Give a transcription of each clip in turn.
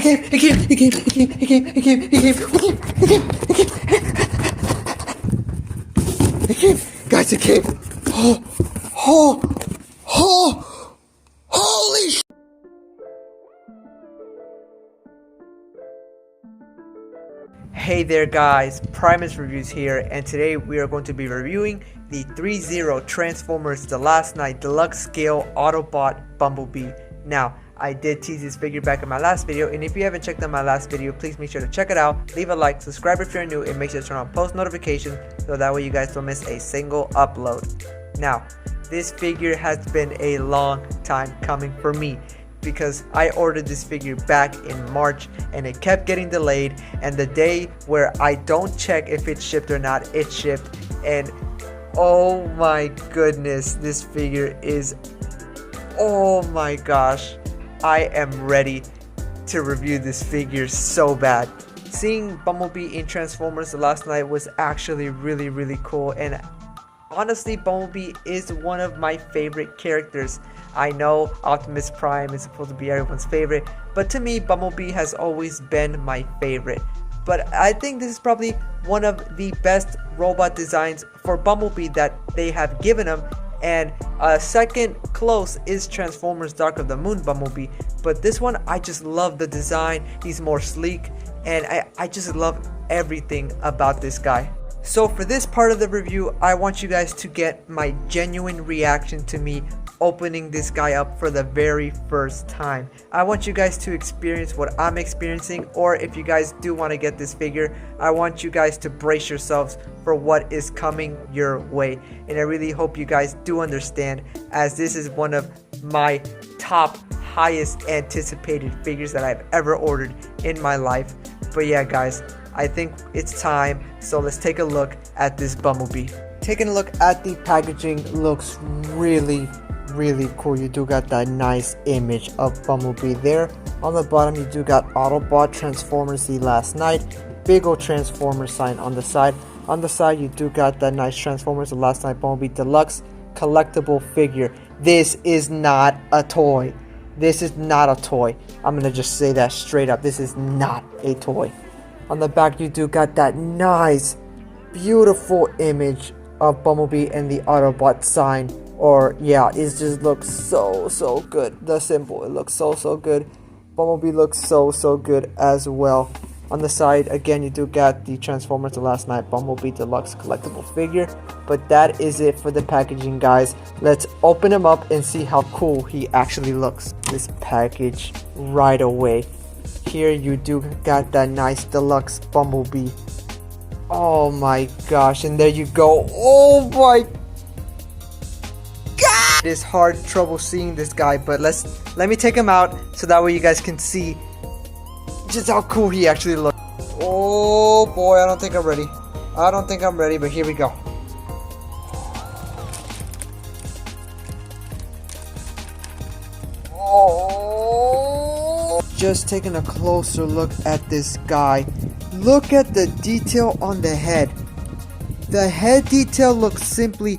Guys, it came. Holy sh! Hey there guys, Primus Reviews here, and today we are going to be reviewing the THREEZERO Transformers The Last Night Deluxe Scale Autobot Bumblebee. Now, I did tease this figure back in my last video, and if you haven't checked out my last video, please make sure to check it out, leave a like, subscribe if you're new, and make sure to turn on post notifications so that way you guys don't miss a single upload. Now, this figure has been a long time coming for me, because I ordered this figure back in March and it kept getting delayed, and the day where I don't check if it's shipped or not, it shipped, and oh my goodness, this figure is, oh my gosh, I am ready to review this figure so bad. Seeing Bumblebee in Transformers The Last Night was actually really cool, and honestly, Bumblebee is one of my favorite characters. I know Optimus Prime is supposed to be everyone's favorite, but to me, Bumblebee has always been my favorite. But I think this is probably one of the best robot designs for Bumblebee that they have given him. And second close is Transformers Dark of the Moon Bumblebee. But this one, I just love the design. He's more sleek, and I just love everything about this guy. So for this part of the review, I want you guys to get my genuine reaction to me opening this guy up for the very first time. I want you guys to experience what I'm experiencing, or if you guys do want to get this figure, I want you guys to brace yourselves for what is coming your way. And I really hope you guys do understand, as this is one of my top highest anticipated figures that I've ever ordered in my life. But yeah guys, I think it's time, so let's take a look at this Bumblebee. Taking a look at the packaging, looks really cool. You do got that nice image of Bumblebee there. On the bottom, you do got Autobot Transformers The Last Night, big old Transformers sign on the side. On the side, you do got that nice Transformers The Last Night Bumblebee Deluxe collectible figure. This is not a toy. This is not a toy. I'm gonna just say that straight up. This is not a toy. On the back, you do got that nice, beautiful image of Bumblebee and the Autobot sign. Or yeah, it just looks so good. The symbol, it looks so good. Bumblebee looks so good as well. On the side, again, you do got the Transformers The Last Night Bumblebee Deluxe collectible figure. But that is it for the packaging, guys. Let's open him up and see how cool he actually looks. This package right away. Here you do got that nice deluxe Bumblebee. Oh my gosh, and there you go. Oh my god! It is hard trouble seeing this guy, but let me take him out so that way you guys can see just how cool he actually looks. Oh boy, I don't think I'm ready. I don't think I'm ready, but here we go. Just taking a closer look at this guy. Look at the detail on the head. The head detail looks simply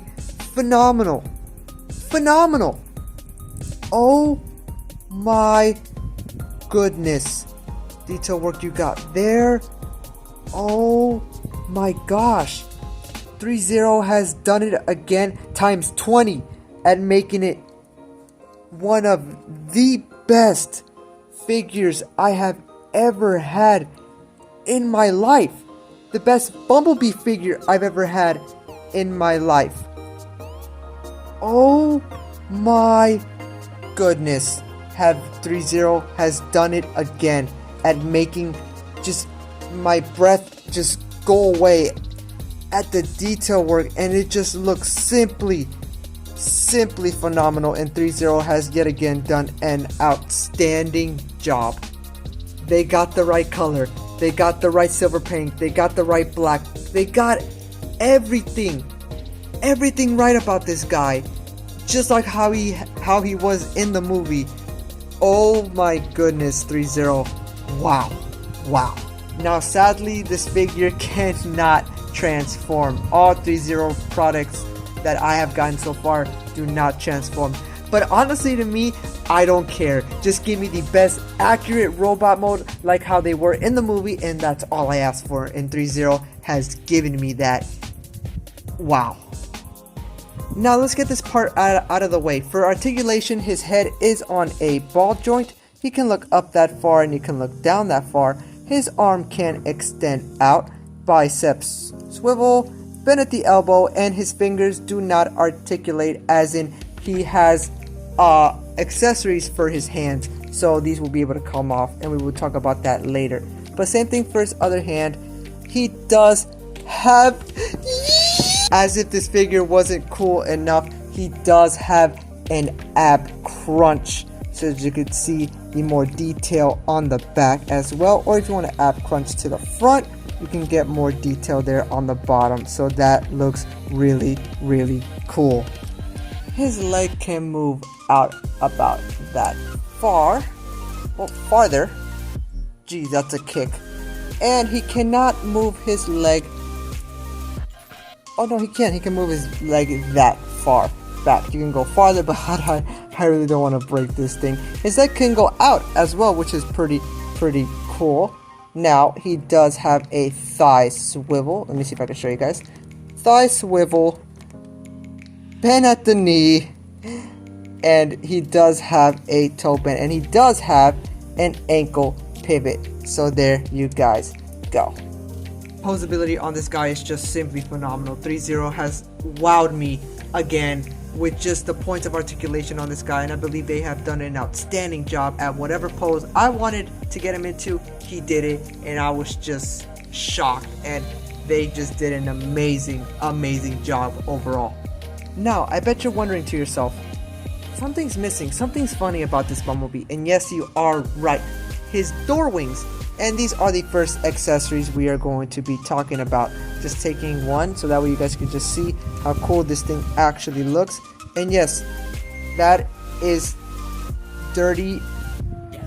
phenomenal. Phenomenal. Oh my goodness. Detail work you got there. Oh my gosh. THREEZERO has done it again times 20 at making it one of the best figures I have ever had in my life. The best Bumblebee figure I've ever had in my life. Oh my goodness. Have THREEZERO has done it again at making just my breath just go away at the detail work, and it just looks simply phenomenal, and THREEZERO has yet again done an outstanding job. They got the right color, they got the right silver paint, they got the right black, they got everything right about this guy, just like how he was in the movie. Oh my goodness, THREEZERO, wow. Now sadly, this figure cannot transform. All THREEZERO products that I have gotten so far do not transform. But honestly, to me, I don't care. Just give me the best accurate robot mode like how they were in the movie, and that's all I asked for, and THREEZERO has given me that. Wow. Now let's get this part out of the way. For articulation, his head is on a ball joint. He can look up that far and he can look down that far. His arm can extend out, biceps swivel, bend at the elbow, and his fingers do not articulate, as in he has accessories for his hands, so these will be able to come off, and we will talk about that later. But same thing for his other hand. He does have, as if this figure wasn't cool enough, he does have an ab crunch, so as you could see the more detail on the back as well, or if you want to ab crunch to the front, you can get more detail there on the bottom, so that looks really cool. His leg can move out about that far, well, farther. Geez, that's a kick. And he cannot move his leg. Oh no, he can. He can move his leg that far back. You can go farther, but I really don't want to break this thing. His leg can go out as well, which is pretty cool. Now, he does have a thigh swivel. Let me see if I can show you guys. Thigh swivel, bend at the knee, and he does have a toe bend, and he does have an ankle pivot. So there you guys go. Posability on this guy is just simply phenomenal. THREEZERO has wowed me again with just the points of articulation on this guy, and I believe they have done an outstanding job at whatever pose I wanted to get him into. He did it, and I was just shocked, and they just did an amazing job overall. Now, I bet you're wondering to yourself, something's missing, something's funny about this Bumblebee, and yes, you are right, his door wings. And these are the first accessories we are going to be talking about. Just taking one so that way you guys can just see how cool this thing actually looks. And yes, that is dirty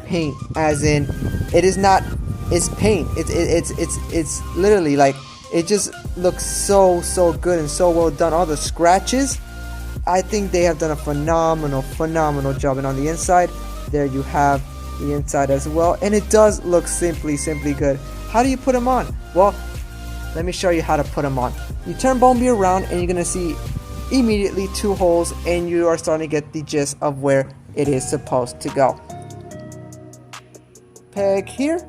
paint, as in it is not, it's paint. It's literally like, it just looks so good and so well done. All the scratches, I think they have done a phenomenal job. And on the inside, there you have the inside as well, and it does look simply good. How do you put them on? Well, let me show you how to put them on. You turn Bumblebee around and you're gonna see immediately two holes, and you are starting to get the gist of where it is supposed to go. Peg here,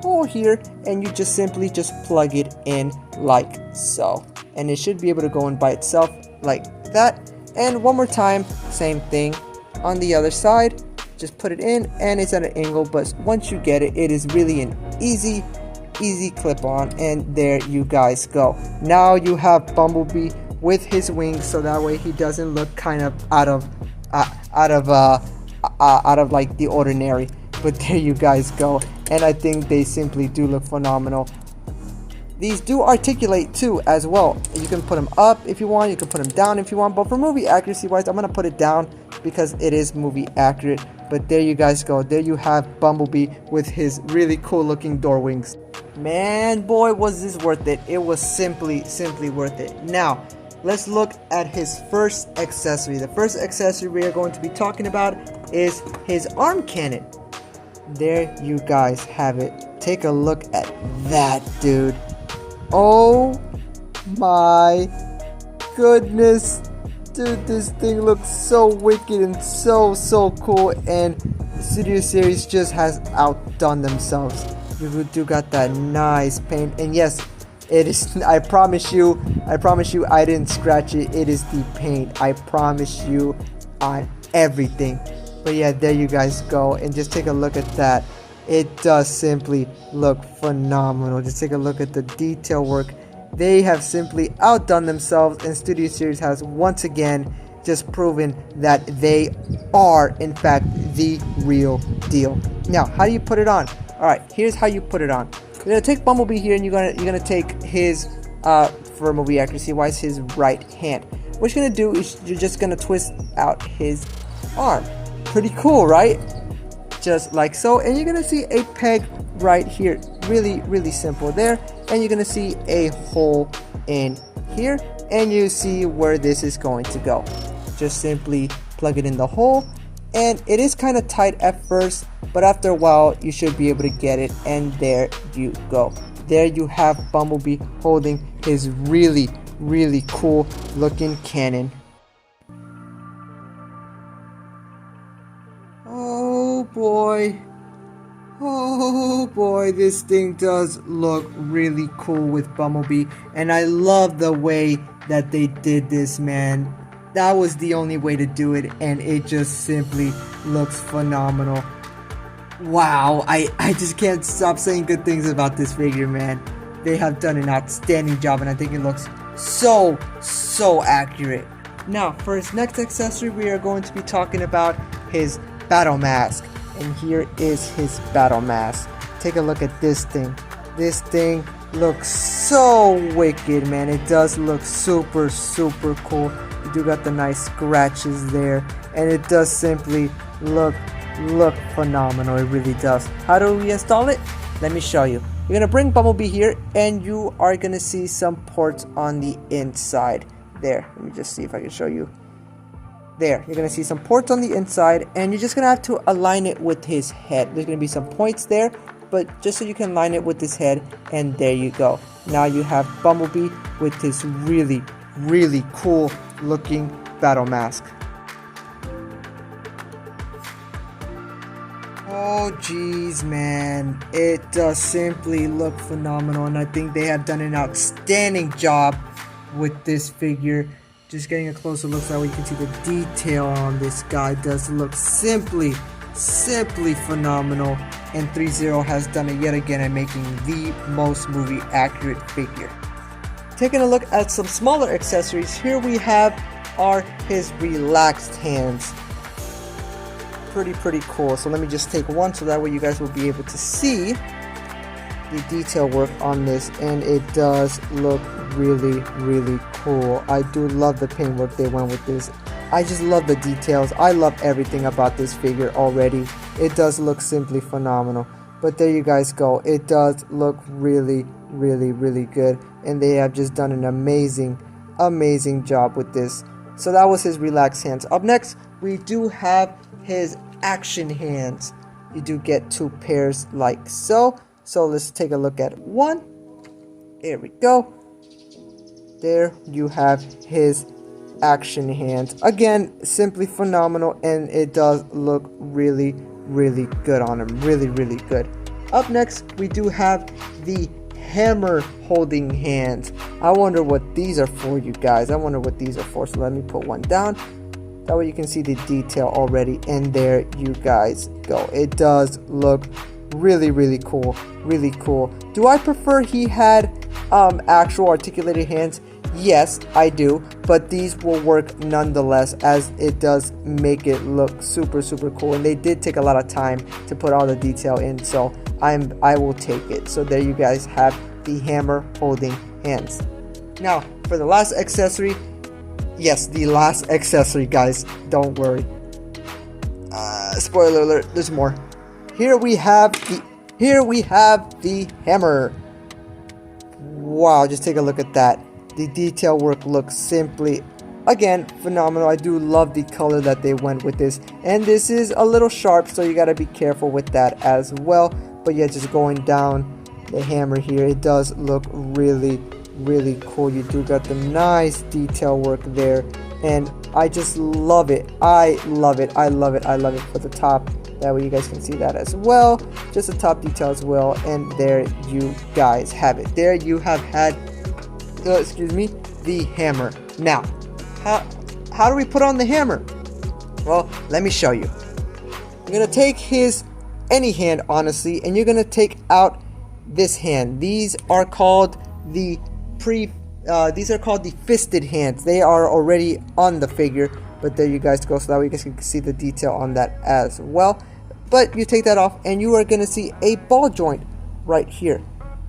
hole here, and you just simply plug it in like so, and it should be able to go in by itself like that. And one more time, same thing on the other side. Just put it in, and it's at an angle, but once you get it, it is really an easy clip on, and there you guys go. Now you have Bumblebee with his wings, so that way he doesn't look kind of out of like the ordinary. But there you guys go, and I think they simply do look phenomenal. These do articulate too as well. You can put them up if you want, you can put them down if you want, but for movie accuracy wise, I'm gonna put it down because it is movie accurate. But there you guys go. There you have Bumblebee with his really cool looking door wings. Man, boy, was this worth it. It was simply worth it. Now, let's look at his first accessory. The first accessory we are going to be talking about is his arm cannon. There you guys have it. Take a look at that, dude. Oh my goodness. Dude, this thing looks so wicked and so cool, and the Studio Series just has outdone themselves. You do got that nice paint, and yes, it is. I promise you, I didn't scratch it. It is the paint. I promise you on everything. But yeah, there you guys go, and just take a look at that. It does simply look phenomenal. Just take a look at the detail work. They have simply outdone themselves, and Studio Series has once again just proven that they are in fact the real deal. Now, how do you put it on? Alright, here's how you put it on. You're gonna take Bumblebee here, and you're gonna take his for movie accuracy wise, his right hand. What you're gonna do is you're just gonna twist out his arm. Pretty cool, right? Just like so, and you're gonna see a peg right here. Really simple there, and you're gonna see a hole in here, and you see where this is going to go. Just simply plug it in the hole, and it is kind of tight at first, but after a while you should be able to get it, and there you go. There you have Bumblebee holding his really cool looking cannon. Oh boy, this thing does look really cool with Bumblebee, and I love the way that they did this, man. That was the only way to do it, and it just simply looks phenomenal. Wow, I just can't stop saying good things about this figure, man. They have done an outstanding job, and I think it looks so accurate. Now, for his next accessory, we are going to be talking about his battle mask. And here is his battle mask. Take a look at this thing. This thing looks so wicked, man. It does look super cool. You do got the nice scratches there, and it does simply look phenomenal. It really does. How do we install it? Let me show you. You're gonna bring Bumblebee here, and you are gonna see some ports on the inside. There, let me just see if I can show you. There, you're gonna see some ports on the inside, and you're just gonna have to align it with his head. There's gonna be some points there, but just so you can line it with his head, and there you go. Now you have Bumblebee with this really cool looking battle mask. Oh geez, man, it does simply look phenomenal, and I think they have done an outstanding job with this figure. Just getting a closer look so that we can see the detail on this guy does look simply phenomenal, and THREEZERO has done it yet again at making the most movie accurate figure. Taking a look at some smaller accessories, here we have his relaxed hands. Pretty cool. So let me just take one so that way you guys will be able to see the detail work on this, and it does look really cool. I do love the paintwork they went with this. I just love the details. I love everything about this figure already. It does look simply phenomenal. But there you guys go. It does look really good, and they have just done an amazing job with this. So that was his relaxed hands. Up next, we do have his action hands. You do get two pairs like so. So let's take a look at one. There we go. There you have his action hands. Again, simply phenomenal, and it does look really good on him. Really good. Up next, we do have the hammer holding hands. I wonder what these are for, you guys. I wonder what these are for. So let me put one down. That way you can see the detail already, and there you guys go. It does look really cool. Do I prefer he had actual articulated hands? Yes, I do, but these will work nonetheless, as it does make it look super cool, and they did take a lot of time to put all the detail in, so I will take it. So there you guys have the hammer holding hands. Now for the last accessory. Yes, the last accessory, guys, don't worry. Spoiler alert, there's more. Here we have the hammer. Wow, just take a look at that. The detail work looks simply, again, phenomenal. I do love the color that they went with this, and this is a little sharp, so you gotta be careful with that as well. But yeah, just going down the hammer here, it does look really cool. You do got the nice detail work there, and I just love it. I love it for the top. That way you guys can see that as well, just the top detail as well. And there you guys have it. There you have had the hammer. Now how do we put on the hammer? Well, let me show you. You're gonna take any hand, honestly, and you're gonna take out this hand. These are called the fisted hands. They are already on the figure, but there you guys go. So that way you guys can see the detail on that as well. But you take that off, and you are gonna see a ball joint right here.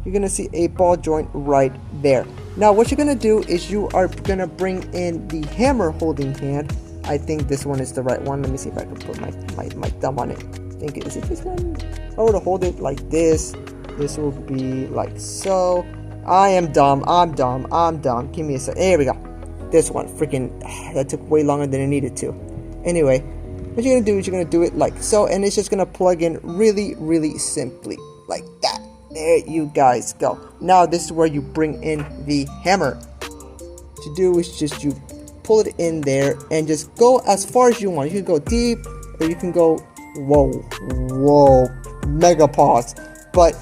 You're gonna see a ball joint right there. Now what you're gonna do is you are gonna bring in the hammer holding hand. I think this one is the right one. Let me see if I can put my thumb on it. Is it this one? If I were to hold it like this, this will be like so. I am dumb. I'm dumb. Give me a sec. There we go. This one. Freaking, that took way longer than it needed to. Anyway, what you're gonna do is you're gonna do it like so, and it's just gonna plug in really simply like that. There you guys go. Now this is where you bring in the hammer. What you do is just you pull it in there and just go as far as you want. You can go deep, or you can go whoa, mega pause. But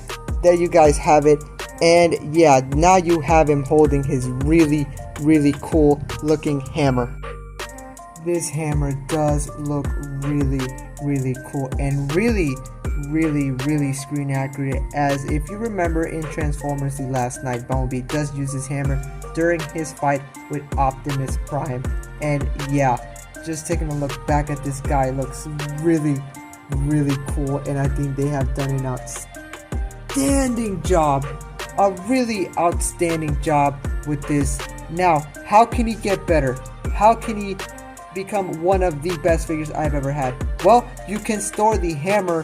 there you guys have it. And yeah, now you have him holding his really cool looking hammer. This hammer does look really cool and really screen accurate, as if you remember in Transformers The Last Night, Bumblebee does use his hammer during his fight with Optimus Prime. And yeah, just taking a look back at this guy, looks really cool, and I think they have done an outstanding job, a really outstanding job with this. Now, how can he get better? How can he become one of the best figures I've ever had? Well, you can store the hammer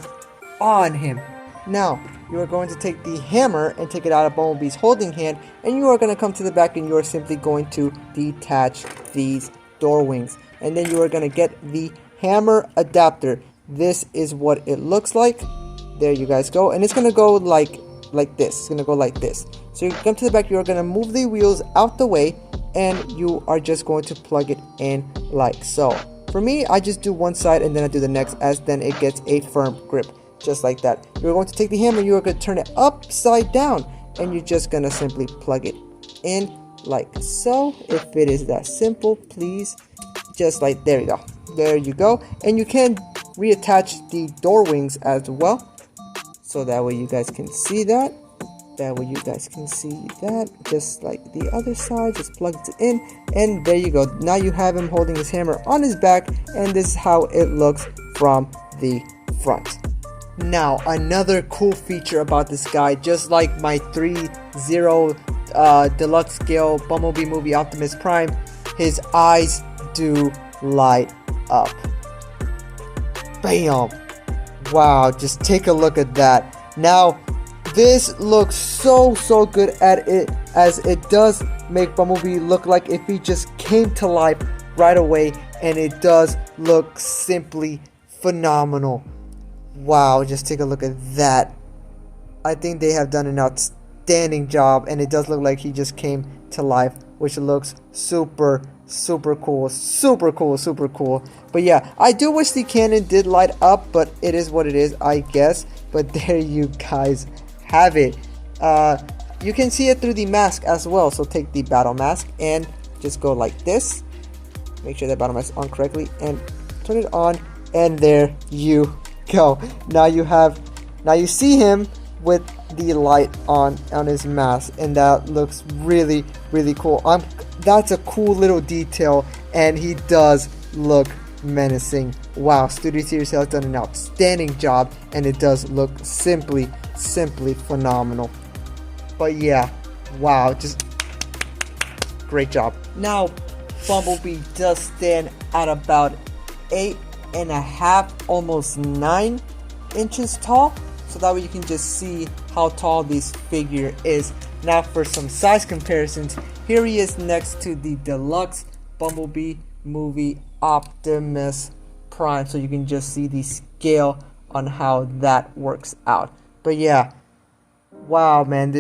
on him. Now, you are going to take the hammer and take it out of Bumblebee's holding hand, and you are going to come to the back and you are simply going to detach these door wings, and then you are going to get the hammer adapter. This is what it looks like. There you guys go, and it's going to go like this. It's going to go like this. So you come to the back, you are going to move the wheels out the way, and you are just going to plug it in like so. For me, I just do one side and then I do the next, as then it gets a firm grip, just like that. You're going to take the hammer, you are going to turn it upside down, and you're just going to simply plug it in like so. If it is that simple, please, just like, there you go. There you go. And you can reattach the door wings as well, so that way you guys can see that. That way you guys can see that, just like the other side. Just plug it in, and there you go. Now you have him holding his hammer on his back, and this is how it looks from the front. Now, another cool feature about this guy, just like my 3-0 deluxe scale Bumblebee movie Optimus Prime, his eyes do light up. Bam! Wow, just take a look at that. Now, this looks so good at it, as it does make Bumblebee look like if he just came to life right away, and it does look simply phenomenal. Wow, just take a look at that. I think they have done an outstanding job, and it does look like he just came to life, which looks super cool. But yeah, I do wish the cannon did light up, but it is what it is, I guess. But there you guys have it. You can see it through the mask as well. So take the battle mask and just go like this. Make sure that battle mask is on correctly and turn it on, and there you go. Now you see him with the light on his mask, and that looks really cool. That's a cool little detail, and he does look menacing. Wow, Studio Series has done an outstanding job, and it does look simply phenomenal. But yeah, wow, just great job. Now, Bumblebee does stand at about 8.5, almost 9 inches tall, so that way you can just see how tall this figure is. Now for some size comparisons, here he is next to the deluxe Bumblebee movie Optimus Prime, so you can just see the scale on how that works out. But yeah, wow man,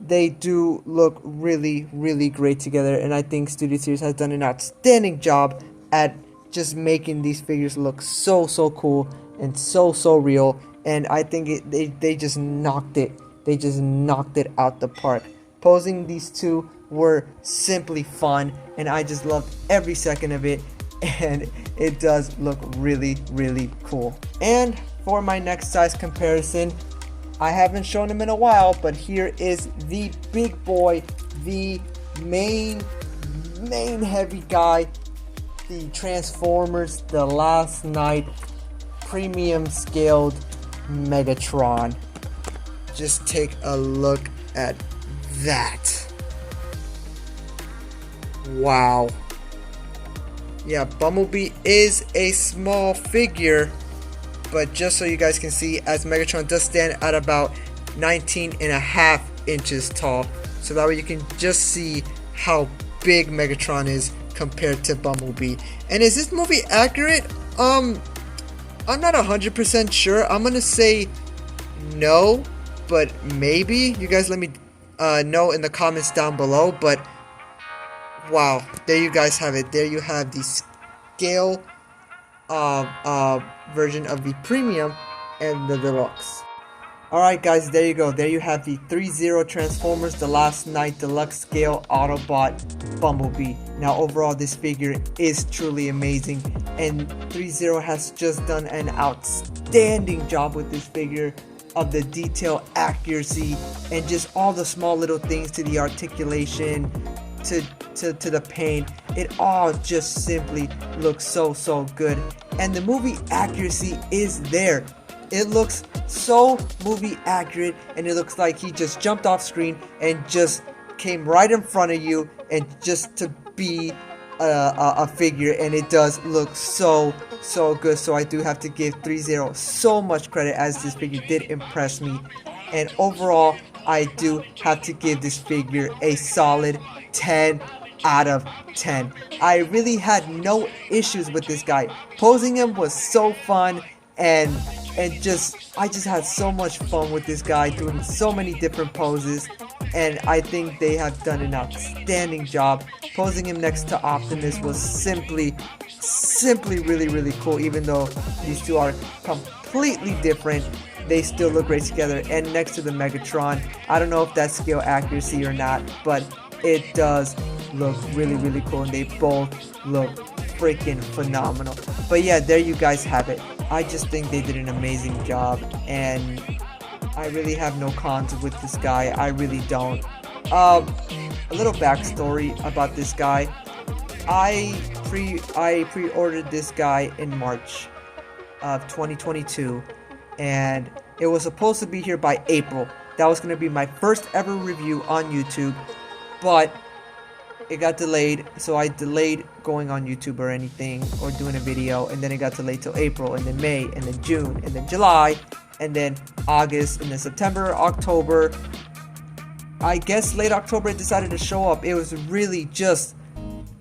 they do look really great together, and I think Studio Series has done an outstanding job at just making these figures look so cool and so real. And I think they just knocked it. They just knocked it out the park. Posing these two were simply fun, and I just loved every second of it. And it does look really cool. And for my next size comparison, I haven't shown him in a while, but here is the big boy, the main heavy guy, the Transformers The Last Night premium scaled Megatron. Just take a look at that. Wow. Yeah, Bumblebee is a small figure, but just so you guys can see, as Megatron does stand at about 19.5 inches tall, so that way you can just see how big Megatron is compared to Bumblebee. And is this movie accurate? I'm not 100% sure. I'm gonna say no, but maybe. You guys let me know in the comments down below. But wow, there you guys have it. There you have the scale version of the premium and the deluxe. Alright guys, there you go. There you have the THREEZERO Transformers The Last Night Deluxe Scale Autobot Bumblebee. Now overall this figure is truly amazing, and THREEZERO has just done an outstanding job with this figure, of the detail accuracy and just all the small little things, to the articulation, to the paint. It all just simply looks so good, and the movie accuracy is there. It looks so movie accurate, and it looks like he just jumped off screen and just came right in front of you, and just to be a figure, and it does look so good. So I do have to give THREEZERO so much credit, as this figure did impress me, and overall I do have to give this figure a solid 10 out of 10. I really had no issues with this guy. Posing him was so fun, and I just had so much fun with this guy, doing so many different poses, and I think they have done an outstanding job. Posing him next to Optimus was simply really cool. Even though these two are completely different, they still look great together. And next to the Megatron, I don't know if that's scale accuracy or not, but it does look really cool, and they both look freaking phenomenal. But yeah, there you guys have it. I just think they did an amazing job, and I really have no cons with this guy. I really don't. A little backstory about this guy. I pre-ordered this guy in March of 2022, and it was supposed to be here by April. That was going to be my first ever review on YouTube, but it got delayed, so I delayed going on YouTube or anything, or doing a video, and then it got delayed till April, and then May, and then June, and then July, and then August, and then September, October. I guess late October it decided to show up. It was really just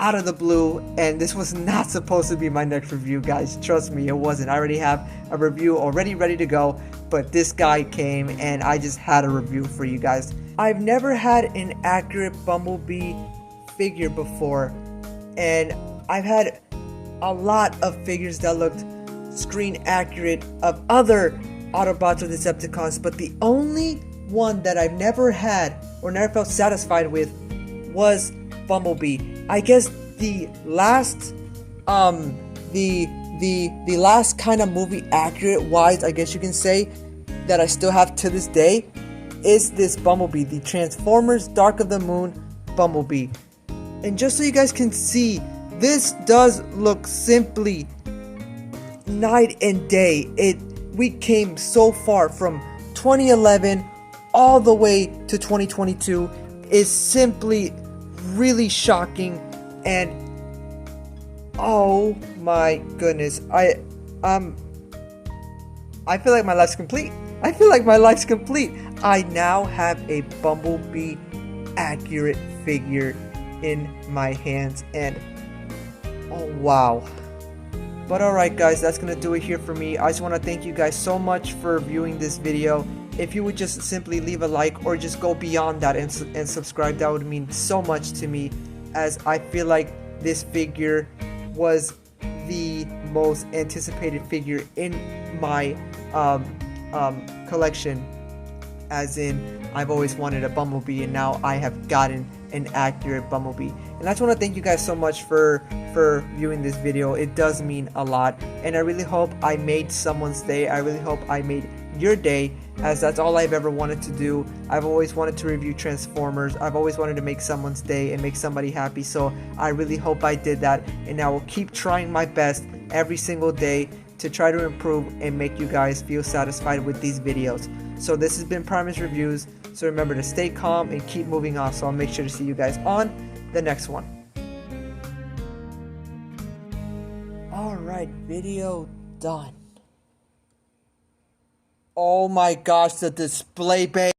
out of the blue, and this was not supposed to be my next review, guys. Trust me, it wasn't. I already have a review already ready to go, but this guy came, and I just had a review for you guys. I've never had an accurate Bumblebee figure before, and I've had a lot of figures that looked screen accurate of other Autobots or Decepticons, but the only one that I've never had or never felt satisfied with was Bumblebee. I guess the last the last kind of movie accurate wise, I guess you can say, that I still have to this day is this Bumblebee, the Transformers Dark of the Moon Bumblebee. And just so you guys can see, this does look simply night and day. We came so far from 2011 all the way to 2022. Is simply really shocking, and oh my goodness, I feel like my life's complete. I feel like my life's complete. I now have a Bumblebee accurate figure in my hands, and oh wow. But alright guys, that's gonna do it here for me. I just want to thank you guys so much for viewing this video. If you would just simply leave a like, or just go beyond that and subscribe, that would mean so much to me, as I feel like this figure was the most anticipated figure in my collection. As in, I've always wanted a Bumblebee, and now I have gotten an accurate Bumblebee. And I just want to thank you guys so much for viewing this video. It does mean a lot, and I really hope I made someone's day. I really hope I made your day, as that's all I've ever wanted to do. I've always wanted to review Transformers. I've always wanted to make someone's day and make somebody happy, so I really hope I did that, and I will keep trying my best every single day to try to improve and make you guys feel satisfied with these videos. So this has been Primus Reviews, so remember to stay calm and keep moving on. So I'll make sure to see you guys on the next one. Alright, video done. Oh my gosh, the display bay.